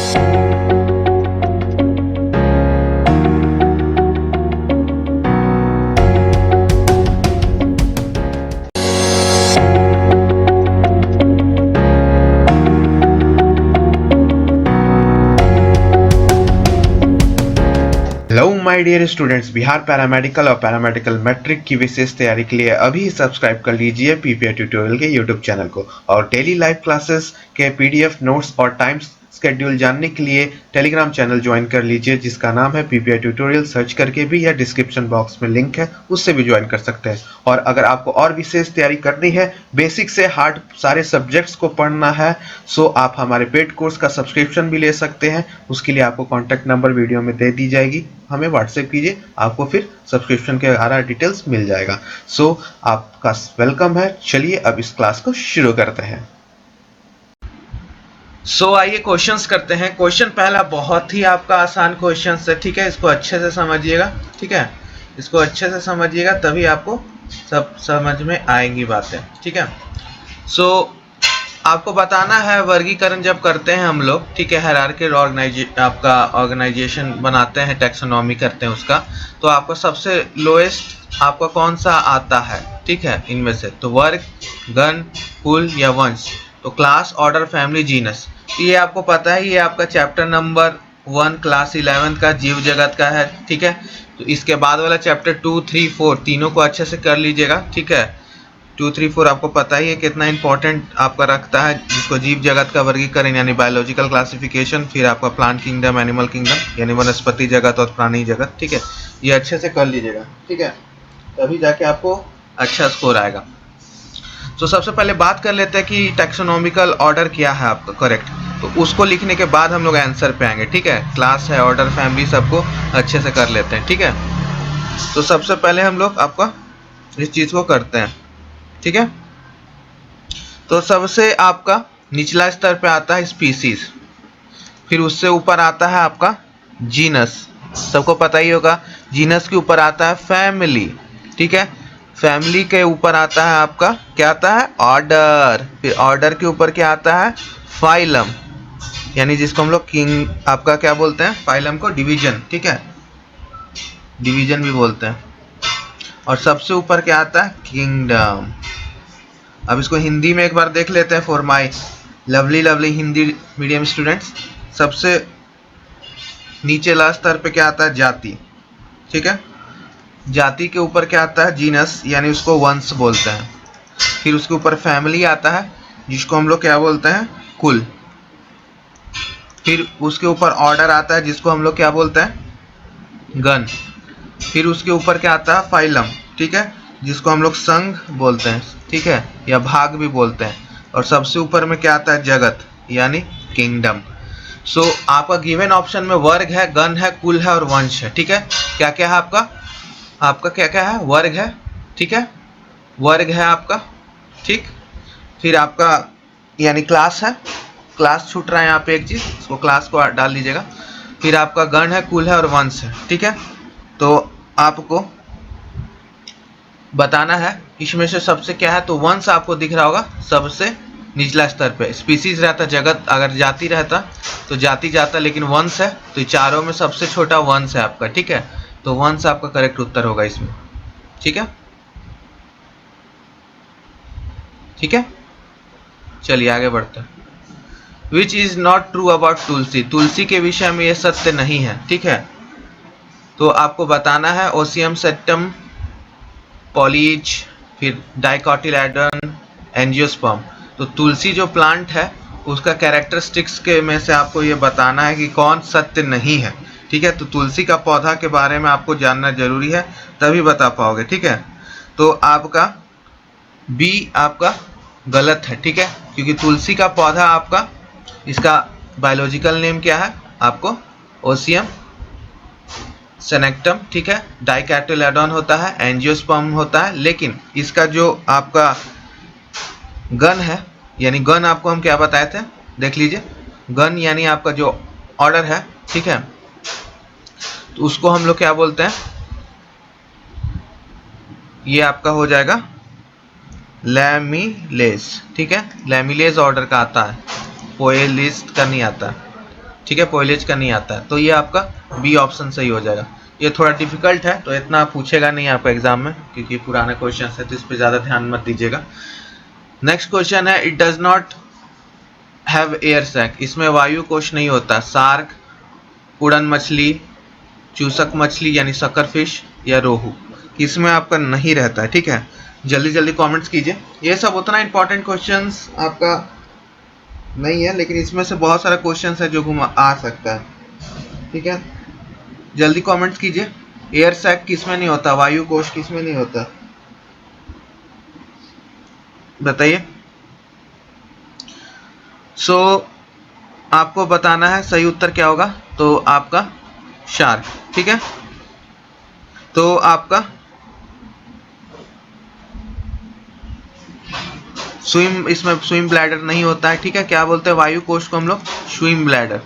Hello my dear students, Bihar paramedical और paramedical matric की विशेष तैयारी के लिए अभी सब्सक्राइब कर लीजिए पीपीआई ट्यूटोरियल के यूट्यूब चैनल को, और डेली लाइव क्लासेस के पीडीएफ नोट्स और टाइम शेड्यूल जानने के लिए टेलीग्राम चैनल ज्वाइन कर लीजिए जिसका नाम है पीपीआई ट्यूटोरियल। सर्च करके भी या डिस्क्रिप्शन बॉक्स में लिंक है, उससे भी ज्वाइन कर सकते हैं। और अगर आपको और विशेष तैयारी करनी है, बेसिक से हार्ड सारे सब्जेक्ट्स को पढ़ना है, सो आप हमारे पेड कोर्स का सब्सक्रिप्शन भी ले सकते हैं। उसके लिए आपको कॉन्टैक्ट नंबर वीडियो में दे दी जाएगी, हमें व्हाट्सएप कीजिए, आपको फिर सब्सक्रिप्शन के सारा डिटेल्स मिल जाएगा। सो आपका वेलकम है। चलिए अब इस क्लास को शुरू करते हैं। आइए क्वेश्चंस करते हैं। क्वेश्चन पहला बहुत ही आपका आसान क्वेश्चन है, ठीक है। इसको अच्छे से समझिएगा, ठीक है। इसको अच्छे से समझिएगा तभी आपको सब समझ में आएंगी बातें, ठीक है। आपको बताना है वर्गीकरण जब करते हैं हम लोग, ठीक है, हायरार्की आपका ऑर्गेनाइजेशन बनाते हैं, टैक्सोनॉमी करते हैं उसका, तो आपको सबसे लोएस्ट आपका कौन सा आता है, ठीक है, इनमें से। तो वर्ग, गण, कुल या वंश। तो क्लास, ऑर्डर, फैमिली, जीनस, ये आपको पता है, ये आपका चैप्टर नंबर 1 क्लास 11 का जीव जगत का है, ठीक है। तो इसके बाद वाला चैप्टर 2, 3, 4 तीनों को अच्छे से कर लीजिएगा, ठीक है। 2, 3, 4 आपको पता ही है कितना इंपॉर्टेंट आपका रखता है, जिसको जीव जगत का वर्गीकरण यानी बायोलॉजिकल क्लासिफिकेशन, फिर आपका प्लांट किंगडम, एनिमल किंगडम यानी वनस्पति जगत और प्राणी जगत, ठीक है। ये अच्छे से कर लीजिएगा, ठीक है, तभी जाके आपको अच्छा स्कोर आएगा। तो सबसे पहले बात कर लेते हैं कि टैक्सोनॉमिकल ऑर्डर क्या है आपका, करेक्ट। तो उसको लिखने के बाद हम लोग आंसर पे आएंगे, ठीक है। क्लास है, ऑर्डर, फैमिली, सबको अच्छे से कर लेते हैं, ठीक है। तो सबसे पहले हम लोग आपका इस चीज़ को करते हैं, ठीक है। तो सबसे आपका निचला स्तर पे आता है स्पीसीज, फिर उससे ऊपर आता है आपका जीनस, सबको पता ही होगा। जीनस के ऊपर आता है फैमिली, ठीक है। फैमिली के ऊपर आता है आपका क्या आता है, ऑर्डर, फिर ऑर्डर के ऊपर क्या आता है, फाइलम, यानी जिसको हम लोग किंग आपका क्या बोलते हैं, फाइलम को डिवीजन, ठीक है, डिवीजन भी बोलते हैं। और सबसे ऊपर क्या आता है, किंगडम। अब इसको हिंदी में एक बार देख लेते हैं for my lovely Hindi medium students. सबसे नीचे लास्ट स्तर पे क्या आता है, जाति, ठीक है। जाति के ऊपर क्या आता है, जीनस, यानी उसको वंश बोलते हैं। फिर उसके ऊपर फैमिली आता है, जिसको हम लोग क्या बोलते हैं, कुल। फिर उसके ऊपर ऑर्डर आता है, जिसको हम लोग क्या बोलते हैं, गण। फिर उसके ऊपर क्या आता है, फाइलम, ठीक है, जिसको हम लोग संघ बोलते हैं, ठीक है, या भाग भी बोलते हैं। और सबसे ऊपर में क्या आता है, जगत, यानी किंगडम। आपका गिवन ऑप्शन में वर्ग है, गण है, कुल है और वंश है, ठीक है। क्या क्या है आपका क्या क्या है, वर्ग है, ठीक है, वर्ग है आपका, ठीक। फिर आपका यानी क्लास है, क्लास छूट रहा है यहाँ पे एक चीज, इसको क्लास को डाल लीजिएगा। फिर आपका गण है, कुल है और वंश है, ठीक है। तो आपको बताना है इसमें से सबसे क्या है, तो वंश आपको दिख रहा होगा सबसे निचला स्तर पे। स्पीसीज रहता, जगत अगर जाति रहता तो जाति जाता, लेकिन वंश है तो चारों में सबसे छोटा वंश है आपका, ठीक है। तो वंश आपका करेक्ट उत्तर होगा इसमें, ठीक है, ठीक है। चलिए आगे बढ़ते हैं। Which is not true about tulsi, तुलसी के विषय में ये सत्य नहीं है, ठीक है। तो आपको बताना है ओसियम सेप्टम, पॉलीज, फिर डाइकोटिलेडन, एंजियोस्पर्म। तो तुलसी जो प्लांट है उसका कैरेक्टरिस्टिक्स के में से आपको ये बताना है कि कौन सत्य नहीं है, ठीक है। तो तुलसी का पौधा के बारे में आपको जानना जरूरी है, तभी बता पाओगे, ठीक है। तो आपका बी आपका गलत है, ठीक है, क्योंकि तुलसी का पौधा आपका, इसका बायोलॉजिकल नेम क्या है आपको, ओसियम सेनेक्टम, ठीक है। डाइकोटिलेडॉन होता है, एंजियोस्पर्म होता है, लेकिन इसका जो आपका गण है, यानी गण आपको हम क्या बताए थे, देख लीजिए। गण यानी आपका जो ऑर्डर है, ठीक है, तो उसको हम लोग क्या बोलते हैं, ये आपका हो जाएगा लैमिलेज, ठीक है। लैमिलेज ऑर्डर का आता है, पोएलिस्ट का नहीं आता, ठीक है, फोइलेज का नहीं आता है, तो ये आपका बी ऑप्शन सही हो जाएगा। ये थोड़ा डिफिकल्ट है तो इतना पूछेगा नहीं आपको एग्जाम में, क्योंकि पुराने क्वेश्चन है तो इस पर ज़्यादा ध्यान मत दीजिएगा। नेक्स्ट क्वेश्चन है, it does not have air sac, इसमें वायु कोश नहीं होता। सार्क, उड़न मछली, चूसक मछली यानी सकर फिश, या रोहू, इसमें आपका नहीं रहता है। ठीक है, जल्दी जल्दी कमेंट्स कीजिए। ये सब उतना इंपॉर्टेंट क्वेश्चंस आपका नहीं है, लेकिन इसमें से बहुत सारा क्वेश्चंस है जो घुमा आ सकता है। ठीक है, जल्दी कमेंट्स कीजिए। एयर सैक किसमें नहीं होता, वायु कोश किसमें नहीं होता, बताइए। सो आपको बताना है सही उत्तर क्या होगा, तो आपका शार्क। ठीक है, तो आपका स्विम, इसमें स्विम ब्लैडर नहीं होता है। ठीक है, क्या बोलते हैं वायु कोश को हम लोग, स्विम ब्लैडर,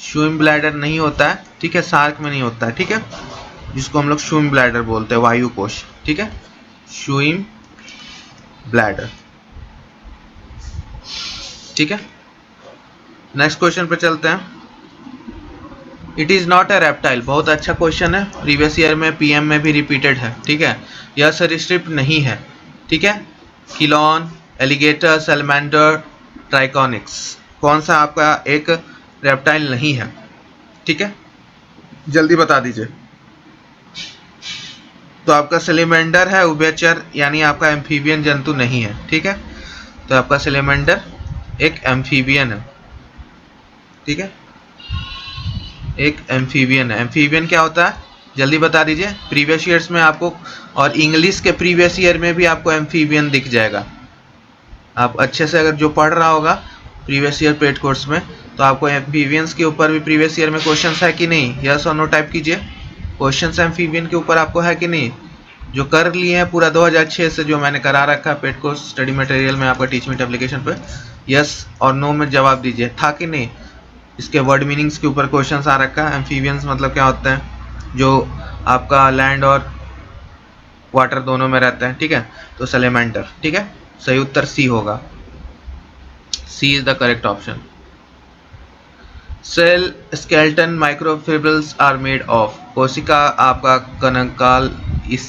स्विम ब्लैडर नहीं होता है। ठीक है, शार्क में नहीं होता है। ठीक है, जिसको हम लोग स्विम ब्लैडर बोलते हैं, वायु कोश। ठीक है, स्विम ब्लैडर। ठीक है, नेक्स्ट क्वेश्चन पे चलते हैं। It is not a reptile, बहुत अच्छा क्वेश्चन है, प्रीवियस ईयर में पीएम में भी रिपीटेड है। ठीक है, यह सरीसृप नहीं है। ठीक है, किलॉन, एलिगेटर, सैलमेंडर, ट्राइकोनिक्स, कौन सा आपका एक रेप्टाइल नहीं है। ठीक है, जल्दी बता दीजिए। तो आपका सैलमेंडर है, उभयचर यानी आपका एम्फीबियन जंतु नहीं है। ठीक है, तो आपका सैलमेंडर एक एम्फीबियन है। ठीक है, एक एम्फीबियन है। एम्फीबियन क्या होता है, जल्दी बता दीजिए। प्रीवियस ईयर्स में आपको, और इंग्लिश के प्रीवियस ईयर में भी आपको एम्फीबियन दिख जाएगा। आप अच्छे से अगर जो पढ़ रहा होगा प्रीवियस ईयर पेड कोर्स में, तो आपको एम्फीबियंस के ऊपर भी प्रीवियस ईयर में क्वेश्चन है कि नहीं, यस और नो टाइप कीजिए। क्वेश्चन एम्फीबियन के ऊपर आपको है कि नहीं, जो कर लिए हैं पूरा 2006 से, जो मैंने करा रखा है पेड कोर्स स्टडी मटेरियल में आपका टीचमेंट एप्लीकेशन पे, यस और नो में जवाब दीजिए, था कि नहीं। इसके वर्ड मीनिंग्स के ऊपर क्वेश्चन आ रखा है। एम्फीबियंस मतलब क्या होता है, जो आपका लैंड और वाटर दोनों में रहता है। ठीक है, तो सैलमेंडर। ठीक है, सही उत्तर सी होगा, C is the correct option. Cell skeleton microfibrils are made of, कोशिका आपका कंकाल इस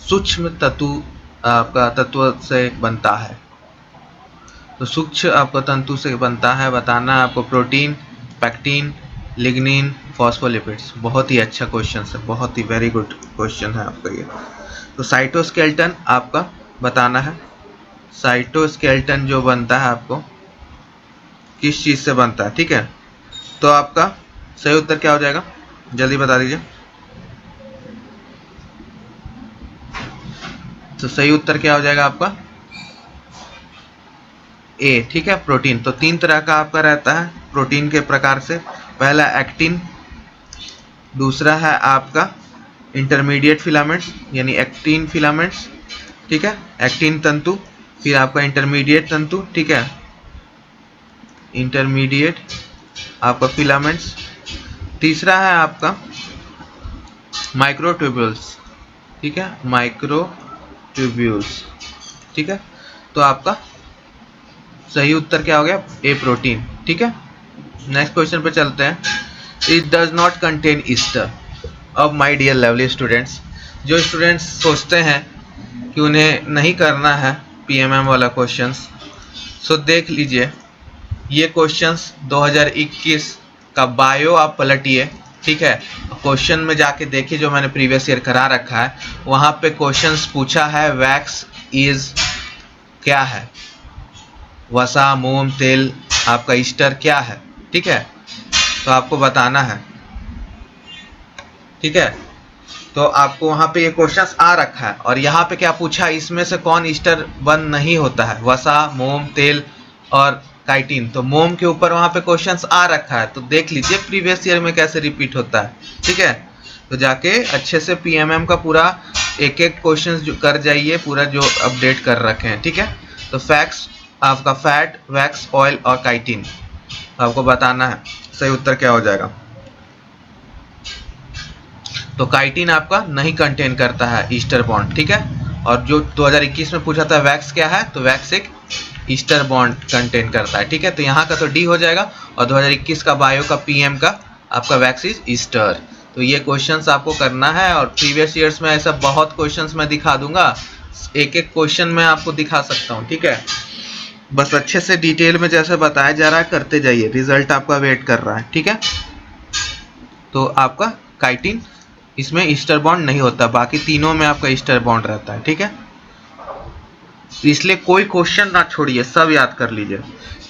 सूक्ष्म तत्व आपका तत्व से बनता है। तो सूक्ष्म आपका तंतु से बनता है, बताना है आपको। Protein, pectin, lignin, phospholipids. बहुत ही अच्छा क्वेश्चन है, बहुत ही वेरी गुड क्वेश्चन है आपका ये। तो साइटोस्केलेटन आपका बताना है। साइटोस्केलेटन जो बनता है आपको किस चीज़ से बनता है। ठीक है, तो आपका सही उत्तर क्या हो जाएगा, जल्दी बता दीजिए। तो सही उत्तर क्या हो जाएगा आपका, ए। ठीक है, प्रोटीन। तो तीन तरह का आपका रहता है प्रोटीन के प्रकार से। पहला एक्टिन, दूसरा है आपका इंटरमीडिएट फिलामेंट्स यानी एक्टिन फिलामेंट्स। ठीक है, एक्टिन तंतु, फिर आपका इंटरमीडिएट तंतु। ठीक है, इंटरमीडिएट आपका फिलामेंट्स। तीसरा है आपका माइक्रोट्यूब्यूल्स। ठीक है, माइक्रोट्यूब्यूल्स। ठीक है, तो आपका सही उत्तर क्या हो गया, ए, प्रोटीन। ठीक है, नेक्स्ट क्वेश्चन पे चलते हैं। It does not contain Easter. अब माय डियर लवली स्टूडेंट्स, जो स्टूडेंट्स सोचते हैं कि उन्हें नहीं करना है पीएमएम वाला क्वेश्चंस, सो देख लीजिए ये क्वेश्चंस 2021 का बायो आप पलटिए। ठीक है, क्वेश्चन में जाके देखिए जो मैंने प्रीवियस ईयर करा रखा है, वहाँ पे क्वेश्चंस पूछा है वैक्स इज क्या है, वसा, मोम, तेल, आपका ईस्टर क्या है। ठीक है, तो आपको बताना है। ठीक है, तो आपको वहाँ पे ये क्वेश्चंस आ रखा है, और यहाँ पे क्या पूछा, इसमें से कौन ईस्टर बंद नहीं होता है, वसा, मोम, तेल और काइटिन। तो मोम के ऊपर वहाँ पे क्वेश्चंस आ रखा है, तो देख लीजिए प्रीवियस ईयर में कैसे रिपीट होता है। ठीक है, तो जाके अच्छे से पीएमएम का पूरा एक एक क्वेश्चन जो कर जाइए, पूरा जो अपडेट कर रखे हैं। ठीक है, तो फैक्ट्स आपका फैट, वैक्स, ऑयल और काइटिन आपको बताना है सही उत्तर क्या हो जाएगा। तो काइटिन आपका नहीं कंटेन करता है ईस्टर बॉन्ड। ठीक है, और जो 2021 में पूछा था वैक्स क्या है, तो वैक्स एक ईस्टर बॉन्ड कंटेन करता है, ठीक है। तो यहाँ का तो डी हो जाएगा, और 2021 का बायो का पीएम का आपका वैक्स इज ईस्टर। तो ये क्वेश्चंस आपको करना है, और प्रीवियस ईयर्स में ऐसा बहुत क्वेश्चंस मैं दिखा दूंगा, एक एक क्वेश्चन मैं आपको दिखा सकता हूँ, ठीक है। बस अच्छे से डिटेल में जैसे बताया जा रहा है करते जाइए, रिजल्ट आपका वेट कर रहा है, ठीक है। तो आपका काइटिन इसमें ईस्टर बॉन्ड नहीं होता, बाकी तीनों में आपका ईस्टर बॉन्ड रहता है, ठीक है। इसलिए कोई क्वेश्चन ना छोड़िए, सब याद कर लीजिए।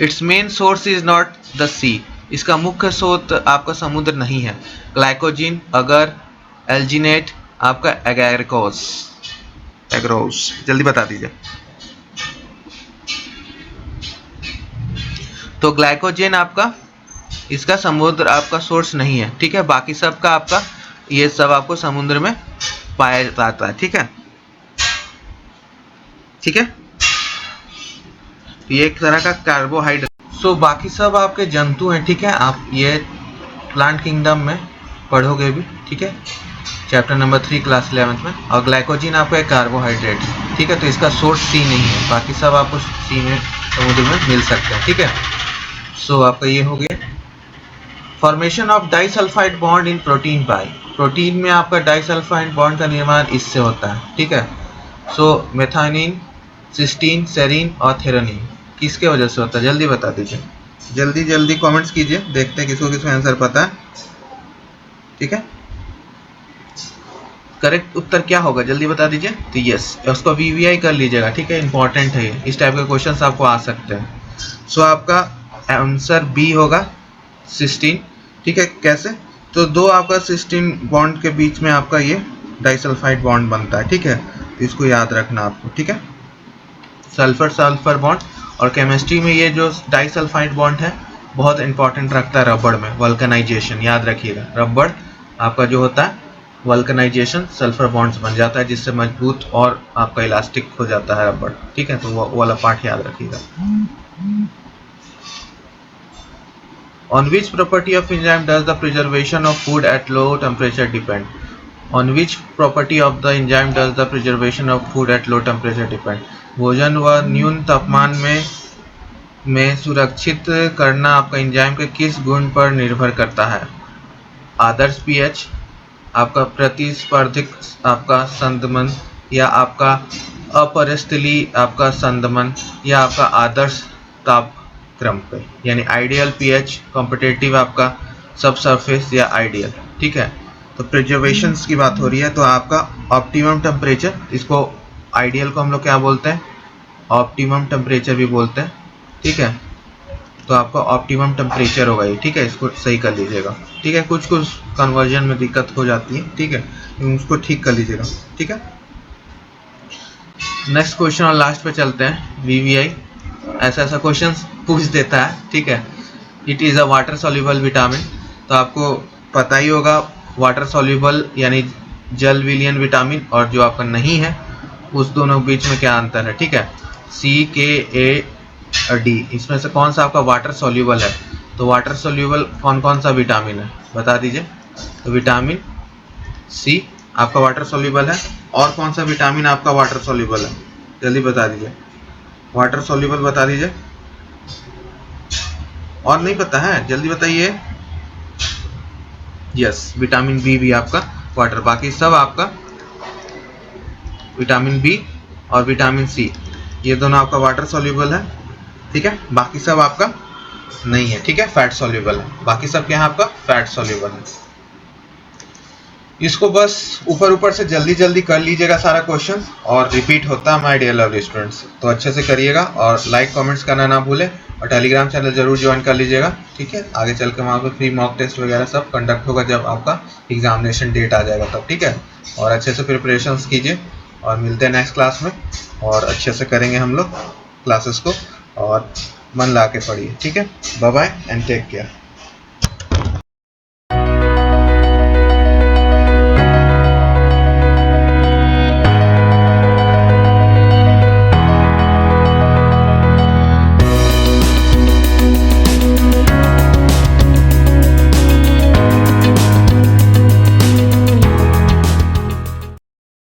Its main source is not the C, इसका मुख्य स्रोत आपका समुद्र नहीं है। ग्लाइकोजिन, अगर, एल्जिनेट, आपका एगैरिकोस, एग्रोस, जल्दी बता दीजिए। तो ग्लाइकोजेन आपका इसका समुद्र आपका सोर्स नहीं है, ठीक है। बाकी सब का आपका ये सब आपको समुद्र में पाया जाता है, ठीक है, ठीक है। ये एक तरह का कार्बोहाइड्रेट। सो बाकी सब आपके जंतु हैं, ठीक है। आप ये प्लांट किंगडम में पढ़ोगे भी, ठीक है, चैप्टर नंबर 3 क्लास 11 में। और ग्लाइकोजिन आपका एक कार्बोहाइड्रेट, ठीक है। तो इसका सोर्स सी नहीं है, बाकी सब आपको सी में समुद्र में मिल सकते हैं, ठीक है। सो आपका ये हो गया। Formation of disulphide bond in protein bye, protein में आपका डाइसल्फाइड बॉन्ड का निर्माण इससे होता है, ठीक है। सो मेथानिन, सिस्टीन, सेरीन और थेरोनिन किसके वजह से होता है, जल्दी बता दीजिए। जल्दी जल्दी कमेंट्स कीजिए, देखते हैं किसको किसको आंसर पता है, ठीक है। करेक्ट उत्तर क्या होगा, जल्दी बता दीजिए। तो यस, उसको वीवीआई कर लीजिएगा, ठीक है, इंपॉर्टेंट है ये, इस टाइप के क्वेश्चंस आपको आ सकते हैं। सो आपका आंसर बी होगा, सिस्टीन, ठीक है। कैसे, तो दो आपका सिस्टीन बॉन्ड के बीच में आपका ये डाइसल्फाइड बॉन्ड बनता है, ठीक है। इसको याद रखना आपको, ठीक है। सल्फर सल्फर बॉन्ड, और केमिस्ट्री में ये जो डाइसल्फाइड बॉन्ड है बहुत इंपॉर्टेंट रखता है रबड़ में, वल्कनाइजेशन, याद रखिएगा। रबड़ आपका जो होता है वल्कनाइजेशन, सल्फर बॉन्ड्स बन जाता है, जिससे मजबूत और आपका इलास्टिक हो जाता है रबड़, ठीक है। तो वो वाला पार्ट याद रखिएगा। On which property of enzyme does the preservation of food at low temperature depend? On which property of the enzyme does the preservation of food at low temperature depend? भोजन व न्यून तापमान में सुरक्षित करना आपका एंजाइम के किस गुण पर निर्भर करता है? आदर्श पीएच, आपका प्रतिस्पर्धी आपका संदमन, या आपका अपरिस्थलीय आपका संदमन, या आपका आदर्श ताप क्रम पे, यानी आइडियल पीएच, कॉम्पिटिटिव आपका सब सरफेस, या आइडियल, ठीक है। तो प्रिजर्वेशंस की बात हो रही है, तो आपका ऑप्टिमम टेम्परेचर, इसको आइडियल को हम लोग क्या बोलते हैं, ऑप्टिमम टेम्परेचर भी बोलते हैं, ठीक है। तो आपका ऑप्टिमम टेम्परेचर होगा ये, ठीक है, इसको सही कर लीजिएगा, ठीक है। कुछ कुछ कन्वर्जन में दिक्कत हो जाती है, ठीक है, उसको ठीक कर लीजिएगा, ठीक है। नेक्स्ट क्वेश्चन और लास्ट पे चलते हैं। वीवीआई ऐसा ऐसा क्वेश्चन पूछ देता है, ठीक है। It is a water soluble vitamin, तो आपको पता ही होगा वाटर सॉल्युबल यानी जल विलयन विटामिन, और जो आपका नहीं है उस दोनों बीच में क्या अंतर है, ठीक है। सी, के, ए और डी, इसमें से कौन सा आपका वाटर सॉल्युबल है? तो वाटर सॉल्युबल कौन कौन सा विटामिन है बता दीजिए। तो विटामिन सी आपका वाटर सॉल्युबल है, और कौन सा विटामिन आपका वाटर सॉल्युबल है, जल्दी बता दीजिए। वाटर सॉल्युबल बता दीजिए, और नहीं पता है जल्दी बताइए। यस, विटामिन बी भी आपका वाटर, बाकी सब आपका विटामिन बी और विटामिन सी ये दोनों आपका वाटर सॉल्युबल है, ठीक है। बाकी सब आपका नहीं है, ठीक है, फैट सॉल्युबल है। बाकी सब क्या है आपका फैट सॉल्युबल है। इसको बस ऊपर ऊपर से जल्दी जल्दी कर लीजिएगा सारा क्वेश्चन, और रिपीट होता है माय डियर लवली स्टूडेंट्स, तो अच्छे से करिएगा, और लाइक कमेंट्स करना ना भूलें, और टेलीग्राम चैनल जरूर ज्वाइन कर लीजिएगा, ठीक है। आगे चल के वहाँ पे फ्री मॉक टेस्ट वगैरह सब कंडक्ट होगा जब आपका एग्जामिनेशन डेट आ जाएगा तब, ठीक है। और अच्छे से प्रिपरेशंस कीजिए, और मिलते हैं नेक्स्ट क्लास में, और अच्छे से करेंगे हम लोग क्लासेस को, और मन ला के पढ़िए, ठीक है। Bye bye and take care.